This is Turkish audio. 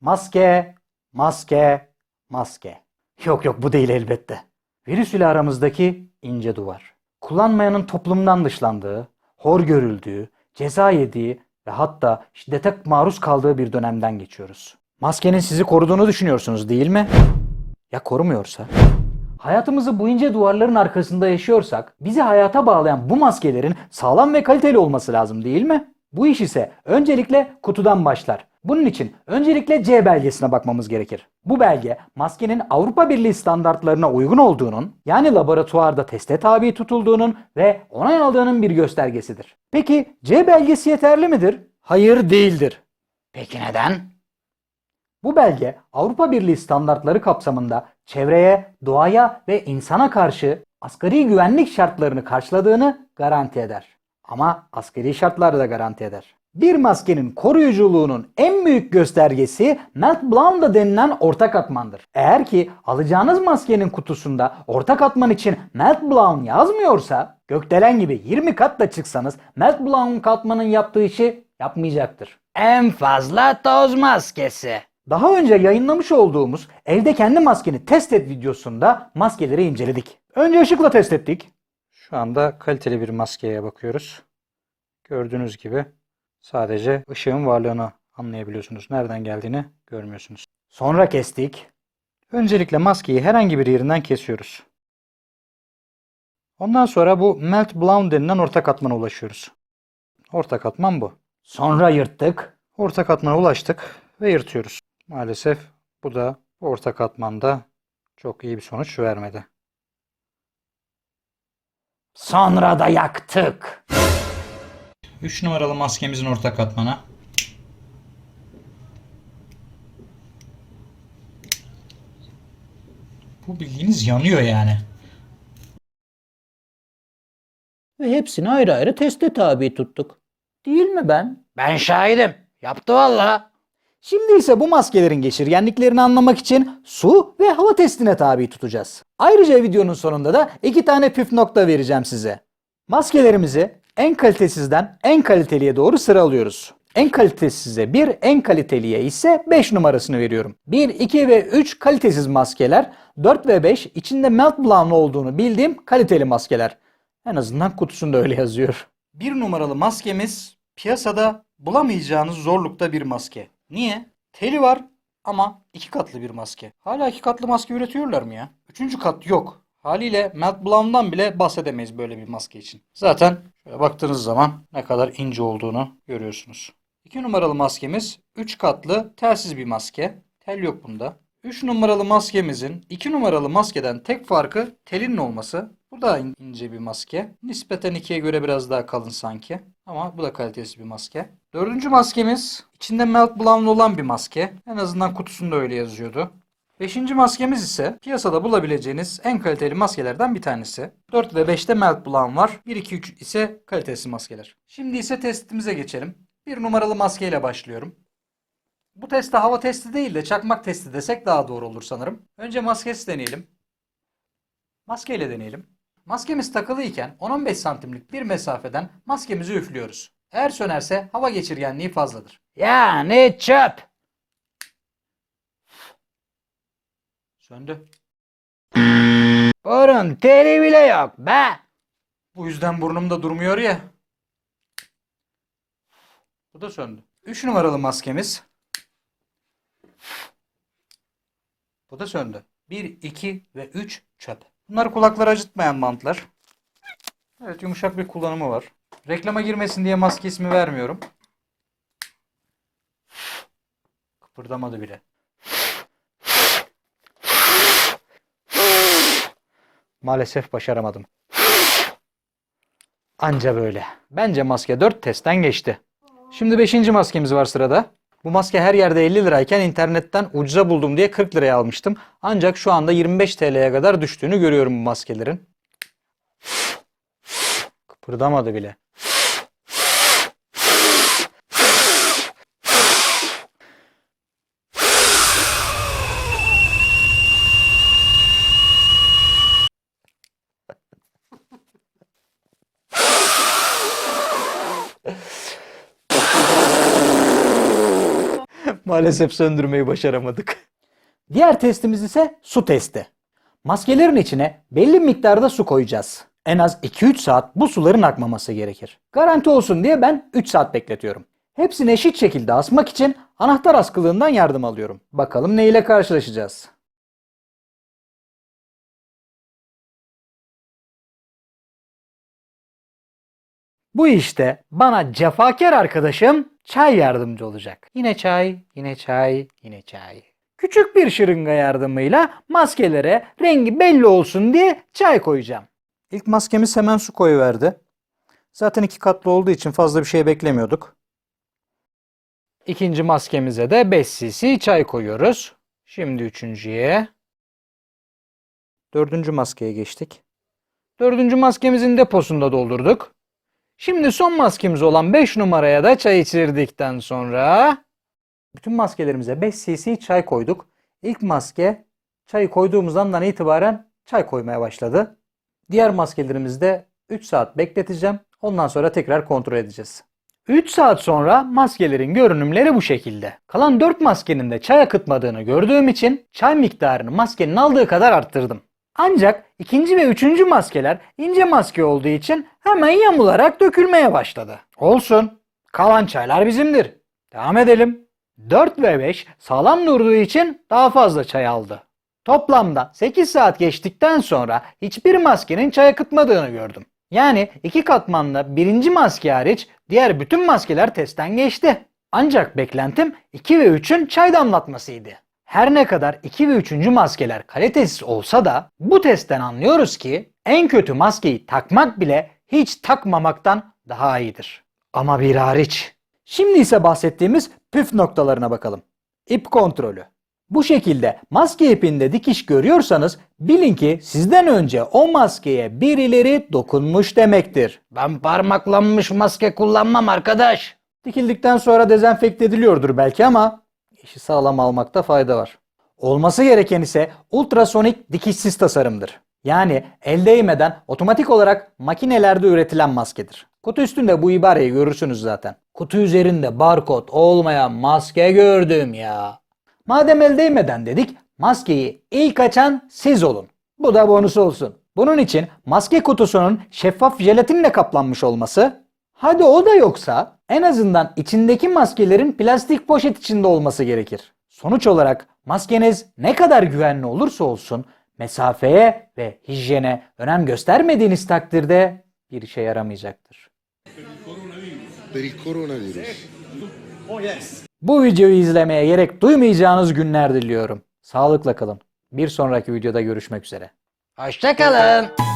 Maske, maske, maske. Yok bu değil elbette. Virüs ile aramızdaki ince duvar. Kullanmayanın toplumdan dışlandığı, hor görüldüğü, ceza yediği ve hatta şiddete maruz kaldığı bir dönemden geçiyoruz. Maskenin sizi koruduğunu düşünüyorsunuz değil mi? Ya korumuyorsa? Hayatımızı bu ince duvarların arkasında yaşıyorsak, bizi hayata bağlayan bu maskelerin sağlam ve kaliteli olması lazım değil mi? Bu iş ise öncelikle kutudan başlar. Bunun için öncelikle C belgesine bakmamız gerekir. Bu belge maskenin Avrupa Birliği standartlarına uygun olduğunun, yani laboratuvarda teste tabi tutulduğunun ve onay aldığının bir göstergesidir. Peki C belgesi yeterli midir? Hayır, değildir. Peki neden? Bu belge Avrupa Birliği standartları kapsamında çevreye, doğaya ve insana karşı asgari güvenlik şartlarını karşıladığını garanti eder. Ama asgari şartları da garanti eder. Bir maskenin koruyuculuğunun en büyük göstergesi Melt Blown denilen orta katmandır. Eğer ki alacağınız maskenin kutusunda orta katman için Melt Blown yazmıyorsa, gökdelen gibi 20 kat da çıksanız Melt Blown katmanın yaptığı işi yapmayacaktır. En fazla toz maskesi. Daha önce yayınlamış olduğumuz evde kendi maskeni test et videosunda maskeleri inceledik. Önce ışıkla test ettik. Şu anda kaliteli bir maskeye bakıyoruz. Gördüğünüz gibi sadece ışığın varlığını anlayabiliyorsunuz. Nereden geldiğini görmüyorsunuz. Sonra kestik. Öncelikle maskeyi herhangi bir yerinden kesiyoruz. Ondan sonra bu Melt Blown denilen orta katmana ulaşıyoruz. Orta katman bu. Sonra yırttık. Orta katmana ulaştık ve yırtıyoruz. Maalesef bu da orta katmanda çok iyi bir sonuç vermedi. Sonra da yaktık. 3 numaralı maskemizin orta katmanı. Bu bildiğiniz yanıyor yani. Ve hepsini ayrı ayrı teste tabi tuttuk. Değil mi ben? Ben şahidim. Yaptı valla. Şimdi ise bu maskelerin geçirgenliklerini anlamak için su ve hava testine tabi tutacağız. Ayrıca videonun sonunda da 2 tane püf nokta vereceğim size. Maskelerimizi en kalitesizden en kaliteliye doğru sıralıyoruz. En kalitesize 1, en kaliteliye ise 5 numarasını veriyorum. 1, 2 ve 3 kalitesiz maskeler, 4 ve 5 içinde melt blown olduğunu bildiğim kaliteli maskeler. En azından kutusunda öyle yazıyor. 1 numaralı maskemiz piyasada bulamayacağınız zorlukta bir maske. Niye? Teli var ama 2 katlı bir maske. Hala 2 katlı maske üretiyorlar mı ya? 3. kat yok. Haliyle Melt Blown'dan bile bahsedemeyiz böyle bir maske için. Zaten şöyle baktığınız zaman ne kadar ince olduğunu görüyorsunuz. 2 numaralı maskemiz 3 katlı telsiz bir maske. Tel yok bunda. 3 numaralı maskemizin 2 numaralı maskeden tek farkı telinin olması. Bu da ince bir maske. Nispeten 2'ye göre biraz daha kalın sanki. Ama bu da kalitesiz bir maske. 4. maskemiz içinde melt blown olan bir maske. En azından kutusunda öyle yazıyordu. 5. maskemiz ise piyasada bulabileceğiniz en kaliteli maskelerden bir tanesi. 4 ve 5'te melt blown var. 1, 2, 3 ise kalitesiz maskeler. Şimdi ise testimize geçelim. 1 numaralı maskeyle başlıyorum. Bu testte hava testi değil de çakmak testi desek daha doğru olur sanırım. Önce maskesi deneyelim. Maskeyle deneyelim. Maskemiz takılıyken 10-15 santimlik bir mesafeden maskemizi üflüyoruz. Eğer sönerse hava geçirgenliği fazladır. Yani çöp. Söndü. Burun teri bile yok be. Bu yüzden burnumda durmuyor ya. Bu da söndü. 3 numaralı maskemiz. Bu da söndü. 1, 2 ve 3 çöp. Bunlar kulakları acıtmayan bantlar. Evet, yumuşak bir kullanımı var. Reklama girmesin diye maske ismi vermiyorum. Kıpırdamadı bile. Maalesef başaramadım. Anca böyle. Bence maske 4 testten geçti. Şimdi 5. maskemiz var sırada. Bu maske her yerde 50 lirayken internetten ucuza buldum diye 40 liraya almıştım. Ancak şu anda 25 TL'ye kadar düştüğünü görüyorum bu maskelerin. Kıpırdamadı bile. Maalesef söndürmeyi başaramadık. Diğer testimiz ise su testi. Maskelerin içine belli miktarda su koyacağız. En az 2-3 saat bu suların akmaması gerekir. Garanti olsun diye ben 3 saat bekletiyorum. Hepsini eşit şekilde asmak için anahtar askılığından yardım alıyorum. Bakalım ne ile karşılaşacağız. Bu işte bana cefakar arkadaşım çay yardımcı olacak. Yine çay, yine çay, yine çay. Küçük bir şırınga yardımıyla maskelere rengi belli olsun diye çay koyacağım. İlk maskemiz hemen su koyuverdi. Zaten 2 katlı olduğu için fazla bir şey beklemiyorduk. İkinci maskemize de 5 cc çay koyuyoruz. Şimdi üçüncüye. Dördüncü maskeye geçtik. Dördüncü maskemizin deposunu da doldurduk. Şimdi son maskemiz olan 5 numaraya da çay içirdikten sonra bütün maskelerimize 5 cc çay koyduk. İlk maske çayı koyduğumuz andan itibaren çay koymaya başladı. Diğer maskelerimizi de 3 saat bekleteceğim. Ondan sonra tekrar kontrol edeceğiz. 3 saat sonra maskelerin görünümleri bu şekilde. Kalan 4 maskenin de çay akıtmadığını gördüğüm için çay miktarını maskenin aldığı kadar arttırdım. Ancak ikinci ve üçüncü maskeler ince maske olduğu için hemen yamularak dökülmeye başladı. Olsun. Kalan çaylar bizimdir. Devam edelim. 4 ve 5 sağlam durduğu için daha fazla çay aldı. Toplamda 8 saat geçtikten sonra hiçbir maskenin çay akıtmadığını gördüm. Yani 2 katmanla birinci maske hariç diğer bütün maskeler testten geçti. Ancak beklentim 2 ve 3'ün çay damlatmasıydı. Her ne kadar 2 ve 3. maskeler kalitesiz olsa da bu testten anlıyoruz ki en kötü maskeyi takmak bile hiç takmamaktan daha iyidir. Ama bir hariç. Şimdi ise bahsettiğimiz püf noktalarına bakalım. İp kontrolü. Bu şekilde maske ipinde dikiş görüyorsanız bilin ki sizden önce o maskeye birileri dokunmuş demektir. Ben parmaklanmış maske kullanmam arkadaş. Dikildikten sonra dezenfekte ediliyordur belki ama işi sağlam almakta fayda var. Olması gereken ise ultrasonik dikişsiz tasarımdır. Yani el değmeden otomatik olarak makinelerde üretilen maskedir. Kutu üstünde bu ibareyi görürsünüz zaten. Kutu üzerinde barkod olmayan maske gördüm ya. Madem el değmeden dedik, maskeyi ilk açan siz olun. Bu da bonus olsun. Bunun için maske kutusunun şeffaf jelatinle kaplanmış olması, hadi o da yoksa en azından içindeki maskelerin plastik poşet içinde olması gerekir. Sonuç olarak maskeniz ne kadar güvenli olursa olsun mesafeye ve hijyene önem göstermediğiniz takdirde bir işe yaramayacaktır. Per il coronavirus. Bu videoyu izlemeye gerek duymayacağınız günler diliyorum. Sağlıkla kalın. Bir sonraki videoda görüşmek üzere. Hoşça kalın.